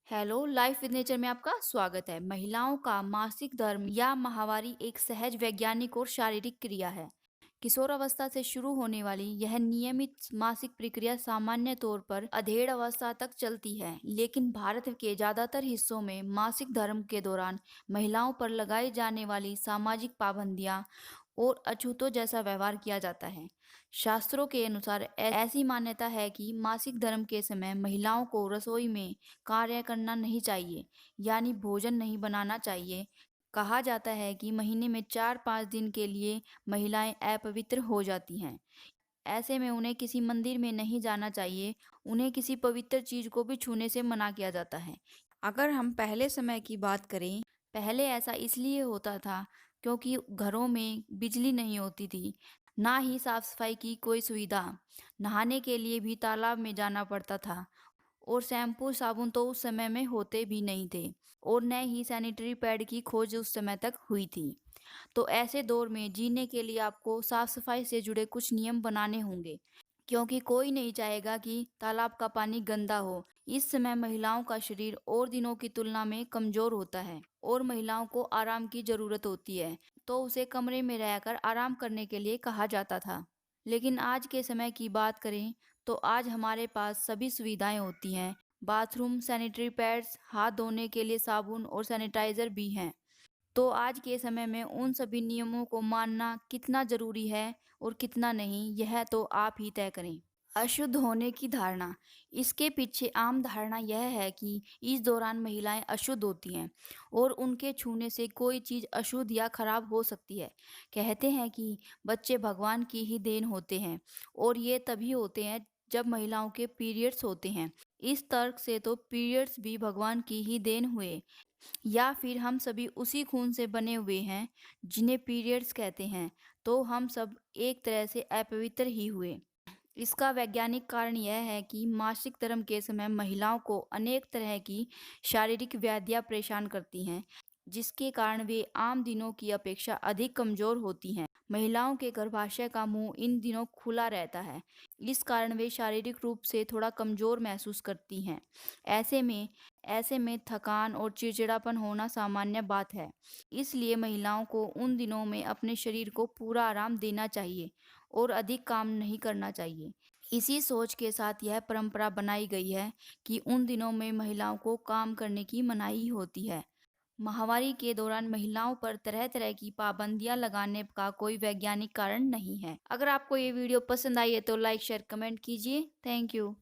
Hello, life with nature में आपका स्वागत है। महिलाओं का मासिक धर्म या माहवारी एक सहज वैज्ञानिक और शारीरिक क्रिया है। किशोर अवस्था से शुरू होने वाली यह नियमित मासिक प्रक्रिया सामान्य तौर पर अधेड़ अवस्था तक चलती है, लेकिन भारत के ज्यादातर हिस्सों में मासिक धर्म के दौरान महिलाओं पर लगाई जाने वाली सामाजिक पाबंदियां और अछूतों जैसा व्यवहार किया जाता है। शास्त्रों के अनुसार ऐसी मान्यता है कि मासिक धर्म के समय महिलाओं को रसोई में कार्य करना नहीं चाहिए, यानी भोजन नहीं बनाना चाहिए। कहा जाता है कि महीने में 4-5 दिन के लिए महिलाएं अपवित्र हो जाती हैं। ऐसे में उन्हें किसी मंदिर में नहीं जाना चाहिए, उन्हें किसी पवित्र चीज को भी छूने से मना किया जाता है। अगर हम पहले समय की बात करें, पहले ऐसा इसलिए होता था क्योंकि घरों में बिजली नहीं होती थी, ना ही साफ सफाई की कोई सुविधा। नहाने के लिए भी तालाब में जाना पड़ता था और शैम्पू साबुन तो उस समय में होते भी नहीं थे और न ही सैनिटरी पैड की खोज उस समय तक हुई थी। तो ऐसे दौर में जीने के लिए आपको साफ सफाई से जुड़े कुछ नियम बनाने होंगे, क्योंकि कोई नहीं चाहेगा कि तालाब का पानी गंदा हो। इस समय महिलाओं का शरीर और दिनों की तुलना में कमजोर होता है और महिलाओं को आराम की जरूरत होती है, तो उसे कमरे में रहकर आराम करने के लिए कहा जाता था। लेकिन आज के समय की बात करें तो आज हमारे पास सभी सुविधाएं होती हैं। बाथरूम, सैनिटरी पैड्स, हाथ धोने के लिए साबुन और सैनिटाइजर भी हैं। तो आज के समय में उन सभी नियमों को मानना कितना जरूरी है और कितना नहीं, यह तो आप ही तय करें। अशुद्ध होने की धारणा। इसके पीछे आम धारणा यह है कि इस दौरान महिलाएं अशुद्ध होती हैं और उनके छूने से कोई चीज अशुद्ध या खराब हो सकती है। कहते हैं कि बच्चे भगवान की ही देन होते हैं और ये तभी होते हैं जब महिलाओं के पीरियड्स होते हैं। इस तर्क से तो पीरियड्स भी भगवान की ही देन हुए, या फिर हम सभी उसी खून से बने हुए हैं जिन्हें पीरियड्स कहते हैं, तो हम सब एक तरह से अपवित्र ही हुए। इसका वैज्ञानिक कारण यह है कि मासिक धर्म के समय महिलाओं को अनेक तरह की शारीरिक व्याधियां परेशान करती हैं, जिसके कारण वे आम दिनों की अपेक्षा अधिक कमजोर होती हैं। महिलाओं के गर्भाशय का मुंह इन दिनों खुला रहता है, इस कारण वे शारीरिक रूप से थोड़ा कमजोर महसूस करती हैं। ऐसे में ऐसे में थकान और चिड़चिड़ापन होना सामान्य बात है। इसलिए महिलाओं को उन दिनों में अपने शरीर को पूरा आराम देना चाहिए और अधिक काम नहीं करना चाहिए। इसी सोच के साथ यह परंपरा बनाई गई है कि उन दिनों में महिलाओं को काम करने की मनाही होती है। माहवारी के दौरान महिलाओं पर तरह तरह की पाबंदियां लगाने का कोई वैज्ञानिक कारण नहीं है। अगर आपको ये वीडियो पसंद आई है तो लाइक शेयर कमेंट कीजिए। Thank you.